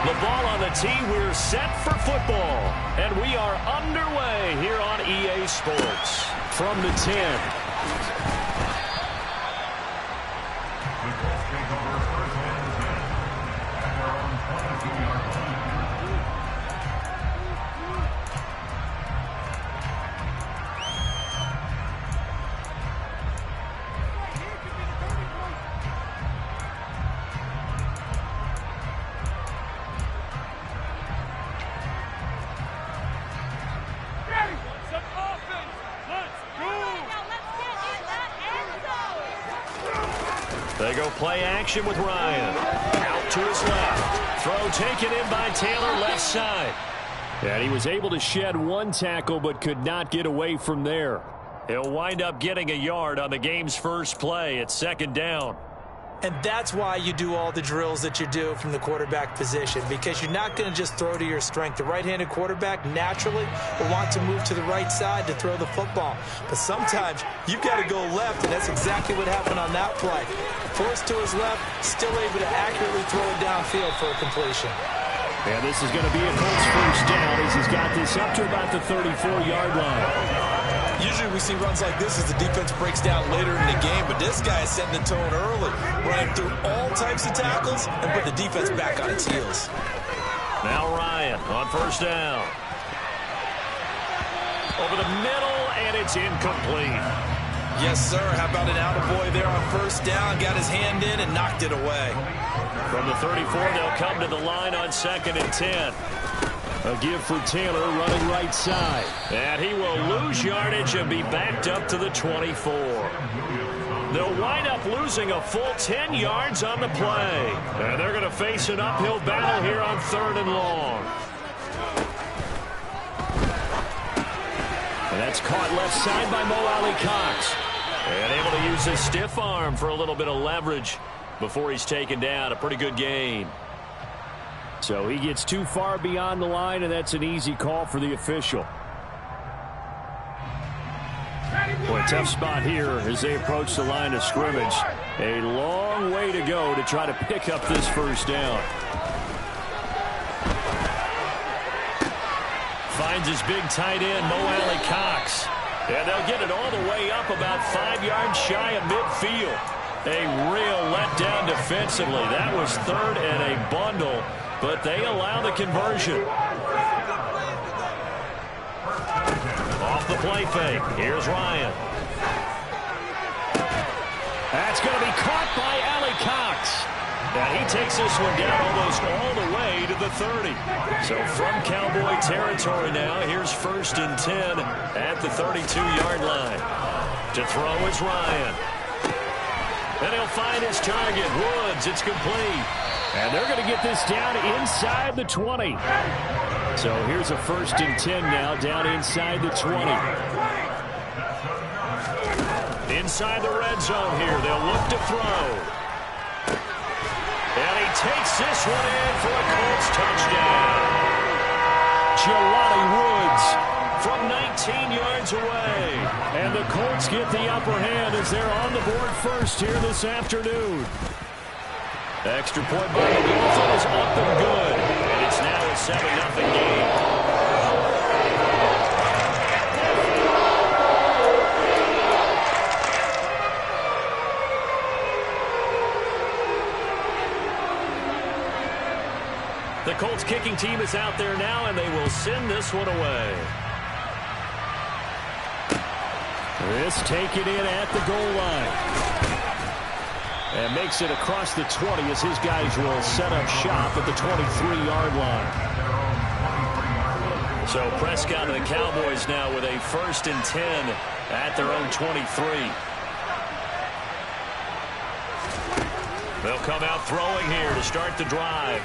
The ball on the tee. We're set for football. And we are underway here on EA Sports. From the 10. They go play action with Ryan. Out to his left. Throw taken in by Taylor, left side. And he was able to shed one tackle but could not get away from there. He'll wind up getting a yard on the game's first play at 2nd down. And that's why you do all the drills that you do from the quarterback position, because you're not going to just throw to your strength. The right-handed quarterback naturally will want to move to the right side to throw the football. But sometimes you've got to go left, and that's exactly what happened on that play. Forced to his left, still able to accurately throw it downfield for a completion. And this is going to be a Colts first down as he's got this up to about the 34-yard line. Usually we see runs like this as the defense breaks down later in the game, but this guy is setting the tone early, running through all types of tackles and put the defense back on its heels. Now Ryan on first down. Over the middle, and it's incomplete. Yes, sir. How about an attaboy there on first down? Got his hand in and knocked it away. From the 34, they'll come to the line on 2nd and 10. A give for Taylor running right side. And he will lose yardage and be backed up to the 24. They'll wind up losing a full 10 yards on the play. And they're going to face an uphill battle here on 3rd and long. And that's caught left side by Mo Alley-Cox. And able to use his stiff arm for a little bit of leverage before he's taken down. A pretty good gain. So he gets too far beyond the line, and that's an easy call for the official. Well, a tough spot here as they approach the line of scrimmage. A long way to go to try to pick up this first down. Finds his big tight end, Mo Alley-Cox. And they'll get it all the way up about 5 yards shy of midfield. A real letdown defensively. That was 3rd and a bundle, but they allow the conversion. Off the play fake. Here's Ryan. That's going to be caught by Alley-Cox. And he takes this one down almost all the way to the 30. So from Cowboy territory now, here's 1st and 10 at the 32-yard line. To throw is Ryan. And he'll find his target, Woods. It's complete. And they're going to get this down inside the 20. So here's a 1st and 10 now, down inside the 20. Inside the red zone here, they'll look to throw. And he takes this one in for a Colts touchdown. Jelani Woods from 19 yards away. And the Colts get the upper hand as they're on the board first here this afternoon. Extra point by the Dolphins is up and good. And it's now a 7-0 game. The Colts kicking team is out there now, and they will send this one away. This taken in at the goal line. And makes it across the 20 as his guys will set up shop at the 23-yard line. So Prescott and the Cowboys now with a 1st and 10 at their own 23. They'll come out throwing here to start the drive.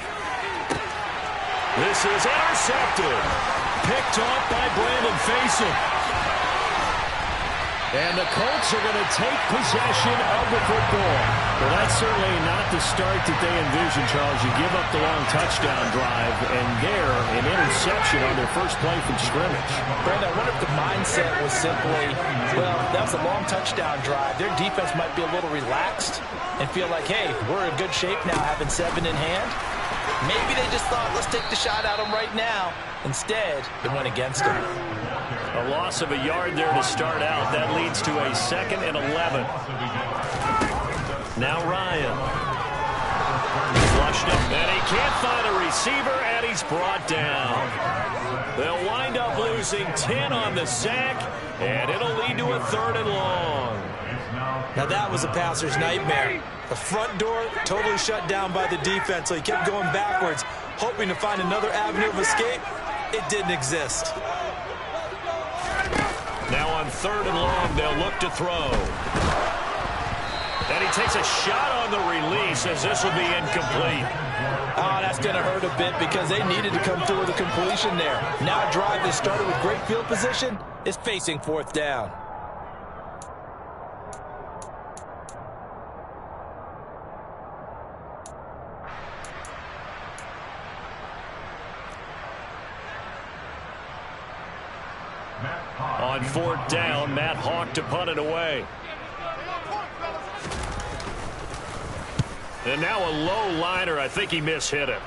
This is intercepted. Picked off by Brandon Facyk. And the Colts are going to take possession of the football. Well, that's certainly not the start that they envisioned, Charles. You give up the long touchdown drive, and there, an interception on their first play from scrimmage. Brandon, I wonder if the mindset was simply, well, that was a long touchdown drive. Their defense might be a little relaxed and feel like, hey, we're in good shape now having 7 in hand. Maybe they just thought, let's take the shot at him right now. Instead, it went against him. A loss of a yard there to start out. That leads to a 2nd and 11. Now Ryan. Flushed it, and he can't find a receiver, and he's brought down. They'll wind up losing 10 on the sack, and it'll lead to a 3rd and long. Now that was a passer's nightmare. The front door totally shut down by the defense, so he kept going backwards, hoping to find another avenue of escape. It didn't exist. Now on 3rd and long, they'll look to throw. And he takes a shot on the release as this will be incomplete. Oh, that's going to hurt a bit because they needed to come through with a completion there. Now a drive that started with great field position is facing 4th down. On 4th down, Matt Hawk to punt it away. And now a low liner. I think he mishit it.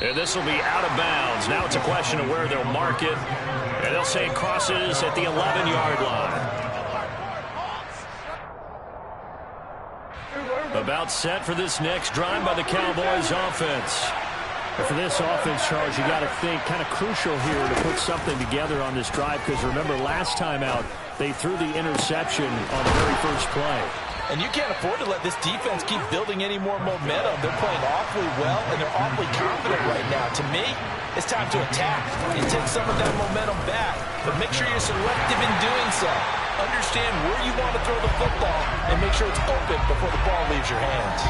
And this will be out of bounds. Now it's a question of where they'll mark it. And they'll say it crosses at the 11-yard line. About set for this next drive by the Cowboys offense. For this offense, Charles, you got to think kind of crucial here to put something together on this drive, because remember last time out they threw the interception on the very first play. And you can't afford to let this defense keep building any more momentum. They're playing awfully well, and they're awfully confident right now. To me, it's time to attack and take some of that momentum back. But make sure you're selective in doing so. Understand where you want to throw the football and make sure it's open before the ball leaves your hands.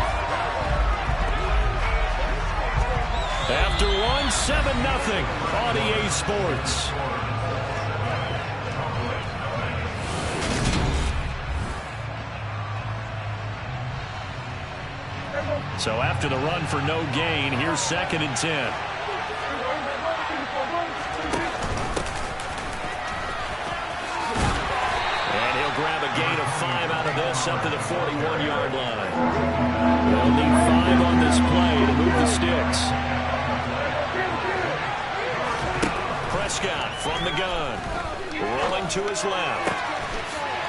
After one, 7-0 on EA Sports. So after the run for no gain, here's 2nd and 10. And he'll grab a gain of 5 out of this up to the 41-yard line. They'll need 5 on this play to move the sticks. Prescott from the gun, rolling to his left.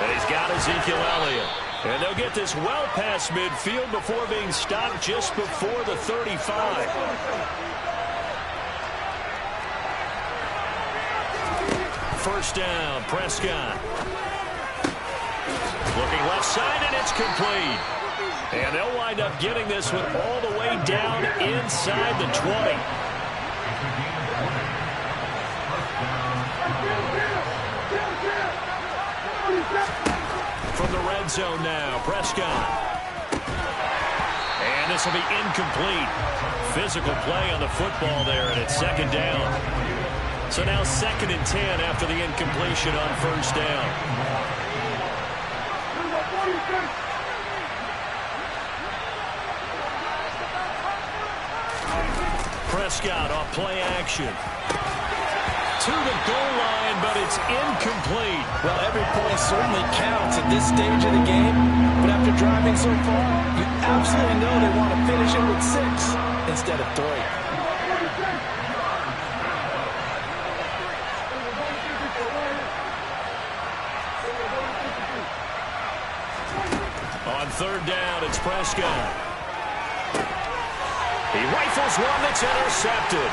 And he's got Ezekiel Elliott. And they'll get this well past midfield before being stopped just before the 35. First down, Prescott. Looking left side, and it's complete. And they'll wind up getting this one all the way down inside the 20. From the red zone now, Prescott. And this will be incomplete. Physical play on the football there, and it's 2nd down. So now 2nd and 10 after the incompletion on first down. Prescott off play action. To the goal line, but it's incomplete. Well, every point certainly counts at this stage of the game, but after driving so far, you absolutely know they want to finish it with 6 instead of 3. On 3rd down, it's Prescott. He rifles one that's intercepted.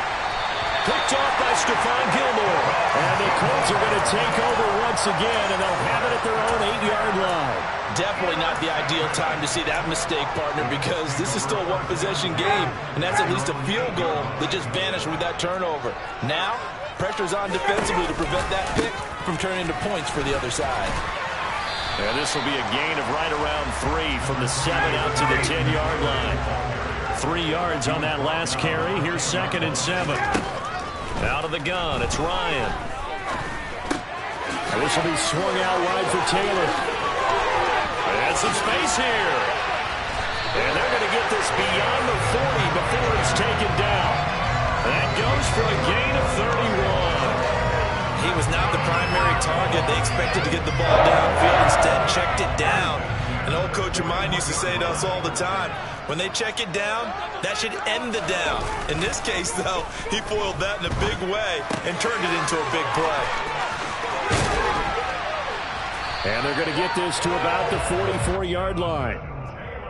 Picked off by Stephon Gilmore. And the Colts are going to take over once again, and they'll have it at their own 8-yard line. Definitely not the ideal time to see that mistake, partner, because this is still a one-possession game, and that's at least a field goal that just vanished with that turnover. Now, pressure's on defensively to prevent that pick from turning into points for the other side. And this will be a gain of right around 3 from the 7 out to the 10-yard line. 3 yards on that last carry. Here's 2nd and 7. Out of the gun, it's Ryan. And this will be swung out wide for Taylor. And some space here. And they're going to get this beyond the 40 before it's taken down. That goes for a gain of 31. He was not the primary target. They expected to get the ball downfield. Instead, checked it down. And old coach of mine used to say to us all the time, when they check it down, that should end the down. In this case, though, he foiled that in a big way and turned it into a big play. And they're going to get this to about the 44-yard line.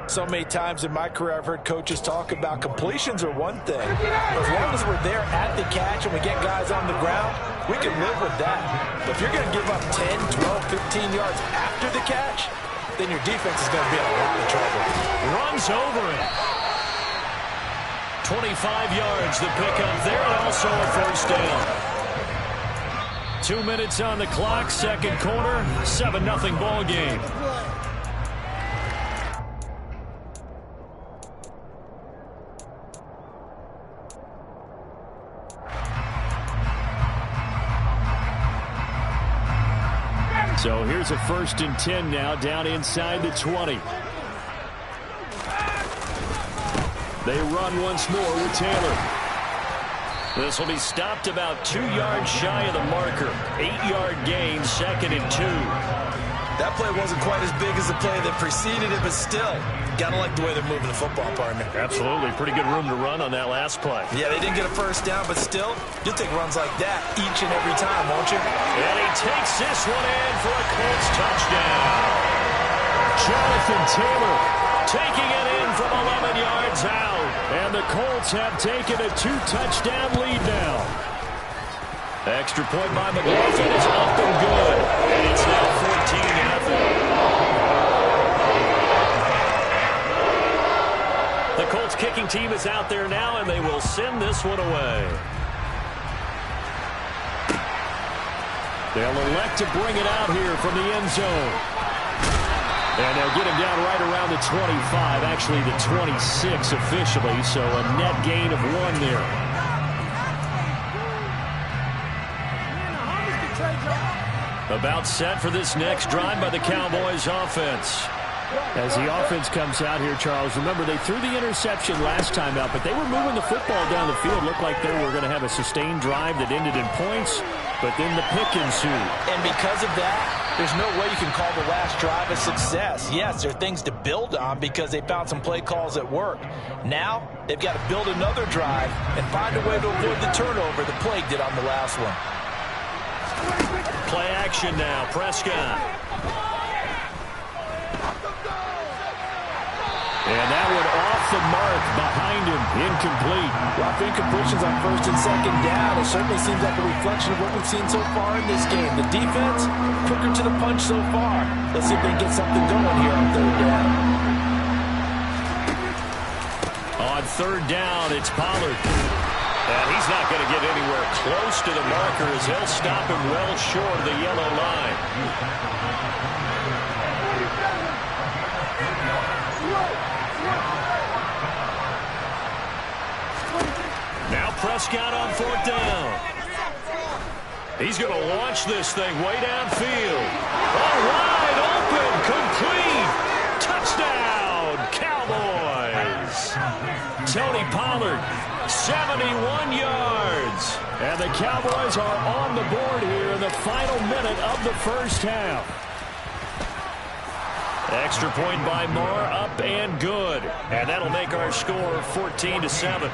So many times in my career I've heard coaches talk about completions are one thing. But as long as we're there at the catch and we get guys on the ground, we can live with that. But if you're going to give up 10, 12, 15 yards after the catch, then your defense is going to be in a lot of trouble. Runs over it. 25 yards the pickup there, and also a first down. 2 minutes on the clock, second quarter, 7-0 ball game. So here's a 1st and 10 now, down inside the 20. They run once more with Taylor. This will be stopped about 2 yards shy of the marker. 8-yard gain, 2nd and 2. That play wasn't quite as big as the play that preceded it, but still, gotta like the way they're moving the football, partner. Absolutely. Pretty good room to run on that last play. Yeah, they didn't get a first down, but still, you'll take runs like that each and every time, won't you? And he takes this one in for a Colts touchdown. Jonathan Taylor taking it in from 11 yards out. And the Colts have taken a 2-touchdown lead now. Extra point by McLaughlin is up and good. And it's now 14-0. The Colts kicking team is out there now, and they will send this one away. They'll elect to bring it out here from the end zone. And they'll get him down right around the 25, actually the 26 officially, so a net gain of 1 there. About set for this next drive by the Cowboys offense. As the offense comes out here, Charles, remember they threw the interception last time out, but they were moving the football down the field. Looked like they were going to have a sustained drive that ended in points, but then the pick ensued. And because of that, there's no way you can call the last drive a success. Yes, there are things to build on because they found some play calls that work. Now, they've got to build another drive and find a way to avoid the turnover the plague did on the last one. Play action now, Prescott. And that one off the mark behind him, incomplete. Rough incompletions on 1st and 2nd down. It certainly seems like a reflection of what we've seen so far in this game. The defense, quicker to the punch so far. Let's see if they can get something going here on 3rd down. On 3rd down, it's Pollard. And he's not going to get anywhere close to the marker as he'll stop him well short of the yellow line. Now Prescott on 4th down. He's going to launch this thing way downfield. Oh, wide open, complete. Touchdown, Cowboys. Tony Pollard, 71 yards. And the Cowboys are on the board here in the final minute of the 1st half. Extra point by Marr, up and good. And that'll make our score 14-7.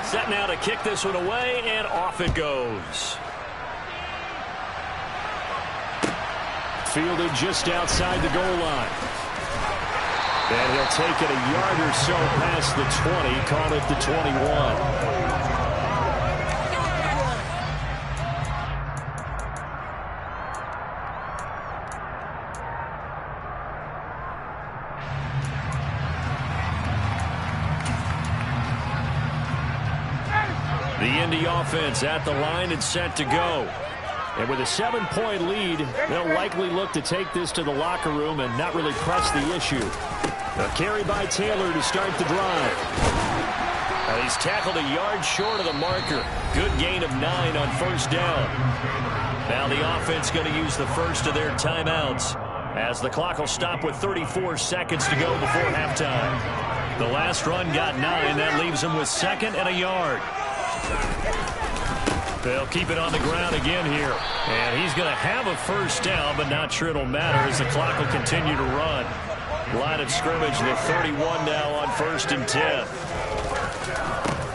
Set now to kick this one away, and off it goes. Fielded just outside the goal line. And he'll take it a yard or so past the 20, call it the 21. The Indy offense at the line and set to go. And with a 7-point lead, they'll likely look to take this to the locker room and not really press the issue. A carry by Taylor to start the drive. And he's tackled a yard short of the marker. Good gain of 9 on 1st down. Now the offense going to use the first of their timeouts as the clock will stop with 34 seconds to go before halftime. The last run got 9. That leaves them with 2nd and a yard. They'll keep it on the ground again here. And he's going to have a first down, but not sure it'll matter as the clock will continue to run. Line of scrimmage, the 31 now on 1st and 10.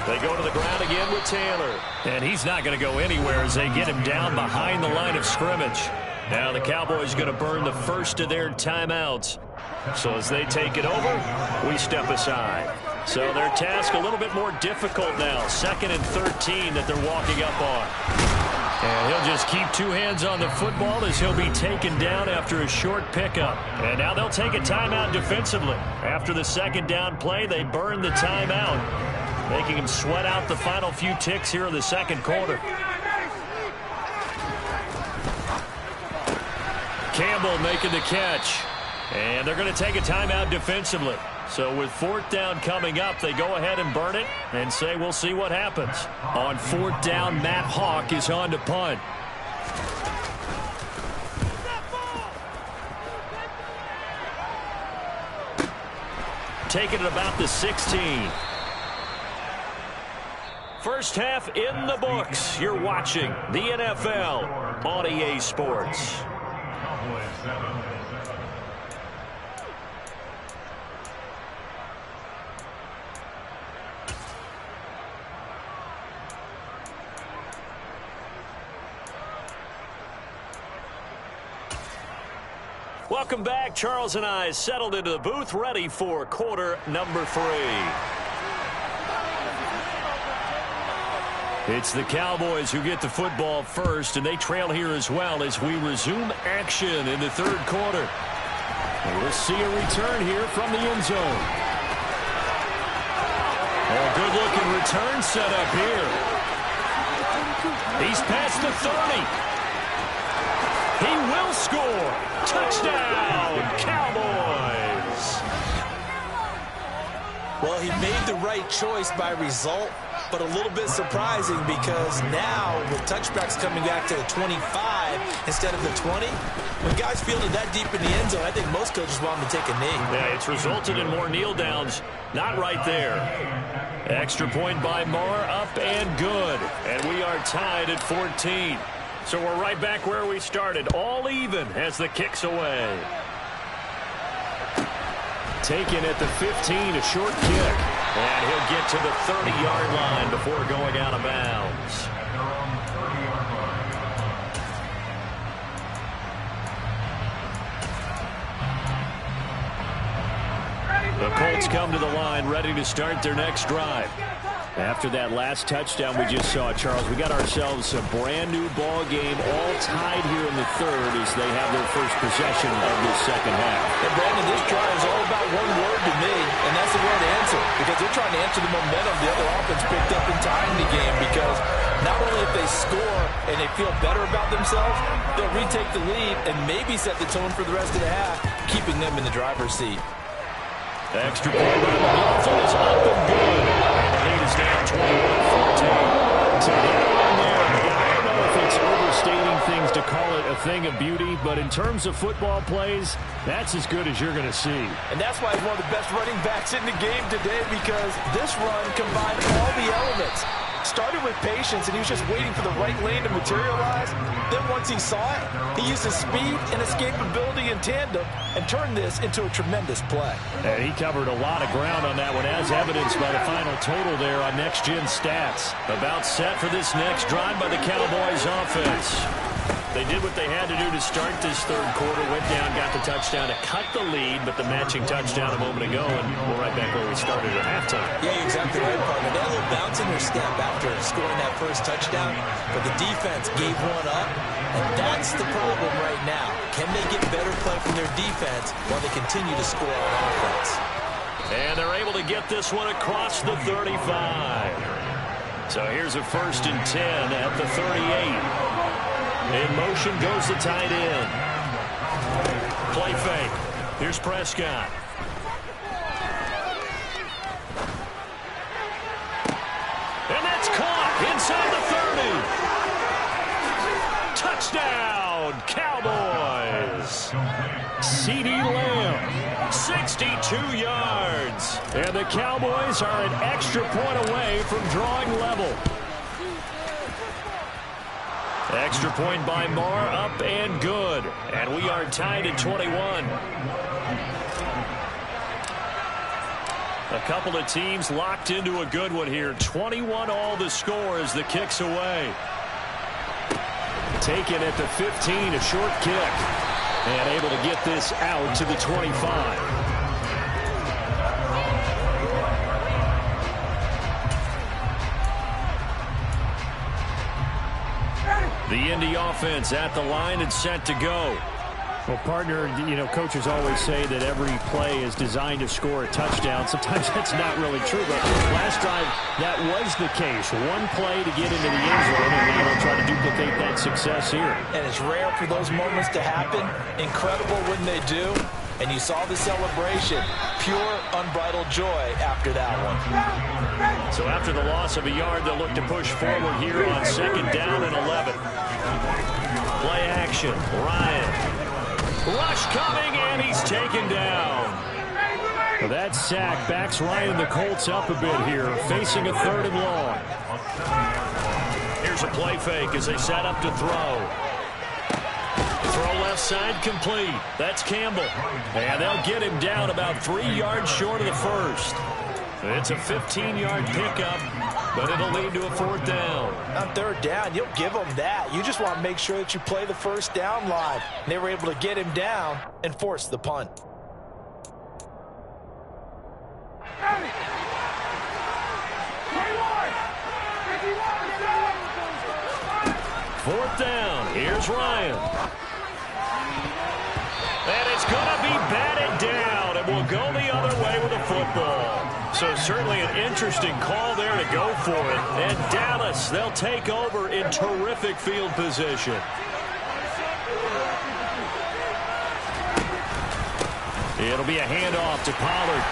They go to the ground again with Taylor. And he's not going to go anywhere as they get him down behind the line of scrimmage. Now the Cowboys going to burn the first of their timeouts. So as they take it over, we step aside. So their task a little bit more difficult now. 2nd and 13 that they're walking up on. And he'll just keep 2 hands on the football as he'll be taken down after a short pickup. And now they'll take a timeout defensively. After the 2nd down play, they burn the timeout, making him sweat out the final few ticks here in the 2nd quarter. Campbell making the catch. And they're going to take a timeout defensively. So with 4th down coming up, they go ahead and burn it and say we'll see what happens. On 4th down, Matt Hawk is on to punt. Taking it about the 16. First half in the books. You're watching the NFL on EA Sports. Welcome back. Charles and I settled into the booth, ready for quarter number 3. It's the Cowboys who get the football first, and they trail here as well as we resume action in the 3rd quarter. And we'll see a return here from the end zone. A good-looking return set up here. He's past the 30. He will score. Touchdown, Cowboys. Well, he made the right choice by result, but a little bit surprising because now with touchbacks coming back to the 25 instead of the 20, when guys fielded that deep in the end zone, I think most coaches want them to take a knee. Yeah, it's resulted in more kneel downs. Not right there. Extra point by Marr, up and good. And we are tied at 14. So we're right back where we started, all even as the kick's away. Taken at the 15, a short kick. And he'll get to the 30-yard line before going out of bounds. The Colts come to the line, ready to start their next drive. After that last touchdown we just saw, Charles, we got ourselves a brand-new ball game, all tied here in the 3rd as they have their first possession of this 2nd half. And Brandon, this drive is all about one word to me, and that's the word answer, because they're trying to answer the momentum the other offense picked up in tying the game, because not only if they score and they feel better about themselves, they'll retake the lead and maybe set the tone for the rest of the half, keeping them in the driver's seat. The extra point by McLaughlin is up and good. And the lead is down 21-14. So that one there, I don't know if it's overstating things to call it a thing of beauty, but in terms of football plays, that's as good as you're going to see. And that's why he's one of the best running backs in the game today, because this run combined all the elements. Started with patience, and he was just waiting for the right lane to materialize. Then once he saw it, he used his speed and escapability in tandem and turned this into a tremendous play. And he covered a lot of ground on that one, as evidenced by the final total there on Next Gen Stats. About set for this next drive by the Cowboys offense. They did what they had to do to start this 3rd quarter, went down, got the touchdown to cut the lead, but the matching touchdown a moment ago, and we're right back where we started at halftime. Yeah, you're exactly right, partner. They had a little bounce in their step after scoring that first touchdown, but the defense gave one up, and that's the problem right now. Can they get better play from their defense while they continue to score on offense? And they're able to get this one across the 35. So here's a 1st and 10 at the 38. In motion goes the tight end. Play fake. Here's Prescott. And that's caught inside the 30. Touchdown, Cowboys. CeeDee Lamb, 62 yards. And the Cowboys are an extra point away from drawing level. Extra point by Moore, up and good. And we are tied at 21. A couple of teams locked into a good one here. 21 all the score as the kick's away. Taken at the 15, a short kick. And able to get this out to the 25. The Indy offense at the line and set to go. Well, partner, you know, coaches always say that every play is designed to score a touchdown. Sometimes that's not really true, but last time that was the case. One play to get into the end zone, and now they'll try to duplicate that success here. And it's rare for those moments to happen. Incredible when they do. And you saw the celebration. Pure, unbridled joy after that one. So after the loss of a yard, they'll look to push forward here on 2nd down and 11. Play action. Ryan. Rush coming, and he's taken down. Well, that sack backs Ryan and the Colts up a bit here, facing a 3rd and long. Here's a play fake as they set up to throw. Throw left side complete. That's Campbell. And they'll get him down about 3 yards short of the first. It's a 15-yard pickup, but it'll lead to a 4th down. On 3rd down, you'll give them that. You just want to make sure that you play the first down line. They were able to get him down and force the punt. Fourth down. Here's Ryan. And it's going to be batted down, and we'll go the other way with the football. So certainly an interesting call there to go for it. And Dallas, they'll take over in terrific field position. It'll be a handoff to Pollard.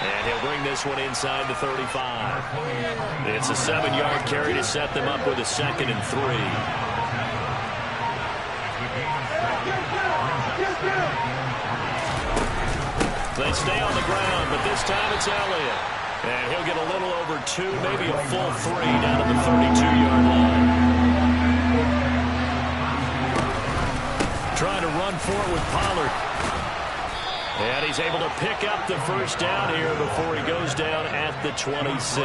And he'll bring this one inside the 35. It's a 7-yard carry to set them up with a 2nd and 3. They stay on the ground, but this time it's Elliott. And he'll get a little over 2, maybe a full 3 down to the 32-yard line. Trying to run for it with Pollard. And he's able to pick up the first down here before he goes down at the 26.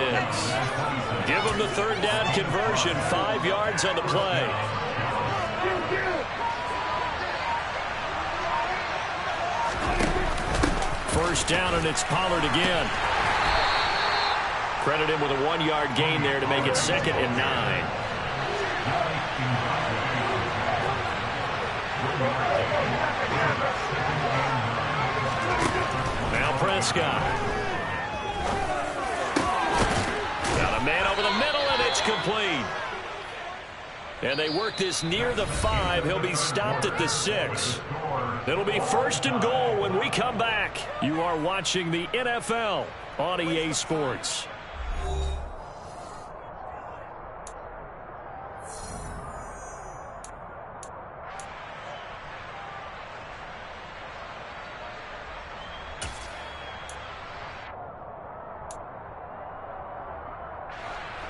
Give him the 3rd down conversion, 5 yards on the play. First down, and it's Pollard again. Credit him with a 1-yard gain there to make it 2nd and 9. Now Prescott. Got a man over the middle, and it's complete. And they work this near the 5. He'll be stopped at the 6. It'll be 1st and goal when we come back. You are watching the NFL on EA Sports.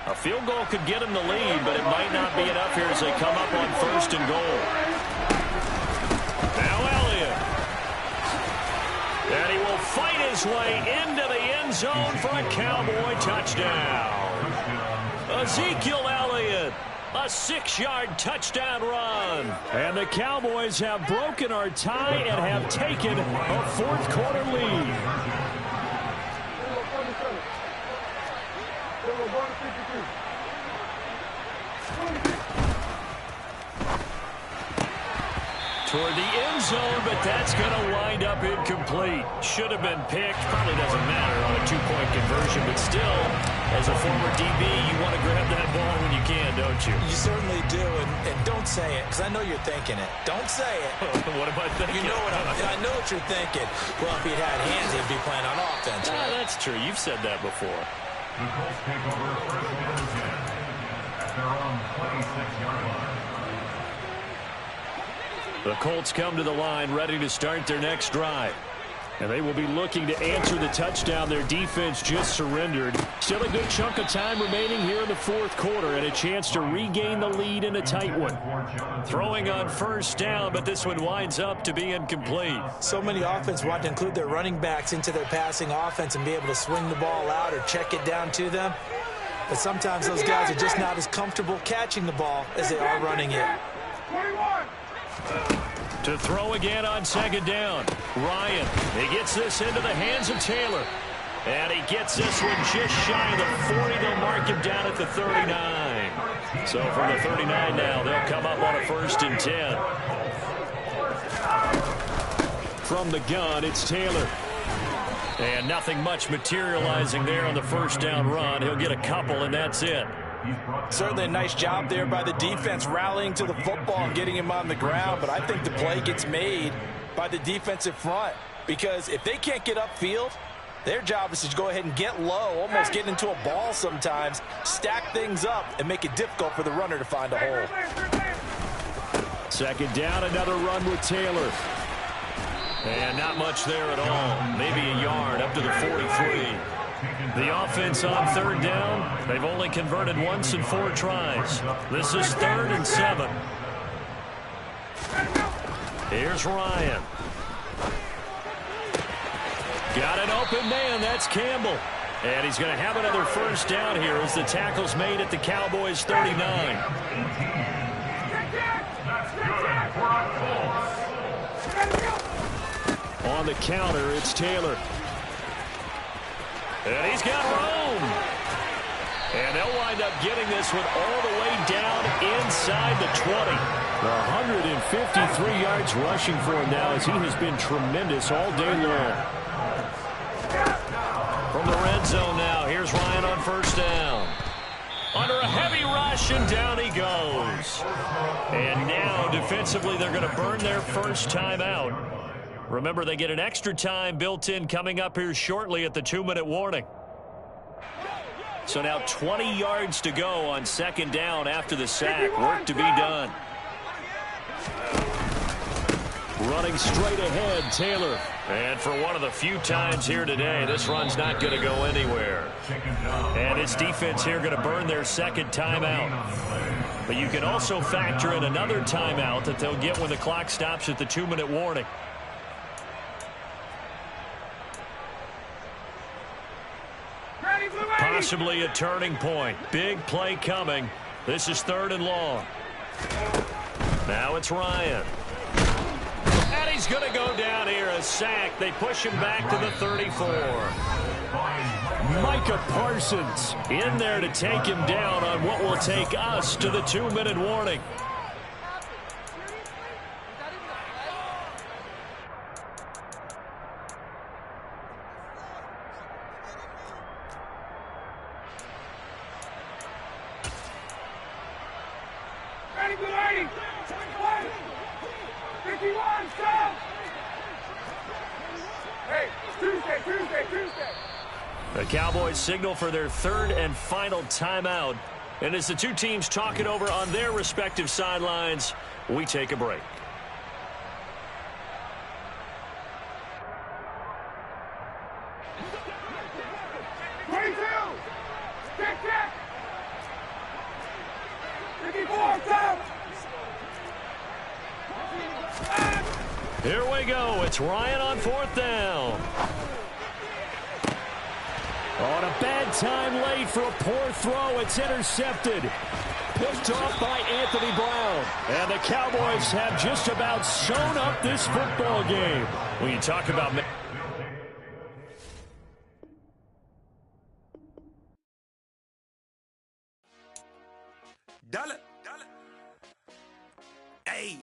A field goal could get him the lead, but it might not be enough here as they come up on 1st and goal. Now Elliott. And he will fight his way into the end zone for a Cowboy touchdown. Ezekiel Elliott, a 6-yard touchdown run. And the Cowboys have broken our tie and have taken a 4th quarter lead. Toward the end zone, but that's going to wind up incomplete. Should have been picked. Probably doesn't matter on a 2-point conversion, but still, as a former DB, you want to grab that ball when you can, don't you? You certainly do, and don't say it, because I know you're thinking it. Don't say it. What am I thinking? You know what I know what you're thinking. Well, if he'd had hands, he'd be playing on offense. Right? That's true. You've said that before. The Colts take over first and 10 at their own 26-yard line. The Colts come to the line ready to start their next drive. And they will be looking to answer the touchdown their defense just surrendered. Still a good chunk of time remaining here in the fourth quarter and a chance to regain the lead in a tight one. Throwing on first down, but this one winds up to be incomplete. So many offenses want to include their running backs into their passing offense and be able to swing the ball out or check it down to them. But sometimes those guys are just not as comfortable catching the ball as they are running it. To throw again on second down. Ryan, he gets this into the hands of Taylor. And he gets this one just shy of the 40. They'll mark him down at the 39. So from the 39 now, they'll come up on a 1st and 10. From the gun, it's Taylor. And nothing much materializing there on the first down run. He'll get a couple, and that's it. Certainly a nice job there by the defense rallying to the football and getting him on the ground, but I think the play gets made by the defensive front because if they can't get upfield, their job is to go ahead and get low, almost get into a ball sometimes, stack things up, and make it difficult for the runner to find a hole. Second down, another run with Taylor. And not much there at all. Maybe a yard up to the 43. The offense on third down, they've only converted once in 4 tries. This is 3rd and 7. Here's Ryan. Got an open man, that's Campbell. And he's going to have another first down here as the tackle's made at the Cowboys' 39. On the counter, it's Taylor. And he's got room. And they'll wind up getting this one all the way down inside the 20. 153 yards rushing for him now as he has been tremendous all day long. From the red zone now, here's Ryan on first down. Under a heavy rush, and down he goes. And now, defensively, they're going to burn their first timeout. Remember, they get an extra time built in coming up here shortly at the 2-minute warning. So now 20 yards to go on second down after the sack. Work to be done. Running straight ahead, Taylor. And for one of the few times here today, this run's not going to go anywhere. And his defense here going to burn their second timeout. But you can also factor in another timeout that they'll get when the clock stops at the 2-minute warning. Possibly a turning point. Big play coming. This is 3rd and long. Now it's Ryan. And he's going to go down here, a sack. They push him back to the 34. Micah Parsons in there to take him down on what will take us to the 2-minute warning. The Cowboys signal for their 3rd and final timeout. And as the two teams talk it over on their respective sidelines, we take a break. Here we go. It's Ryan on 4th down. On a bad time late for a poor throw. It's intercepted. Picked off by Anthony Brown. And the Cowboys have just about sewn up this football game. When you talk about... Dale,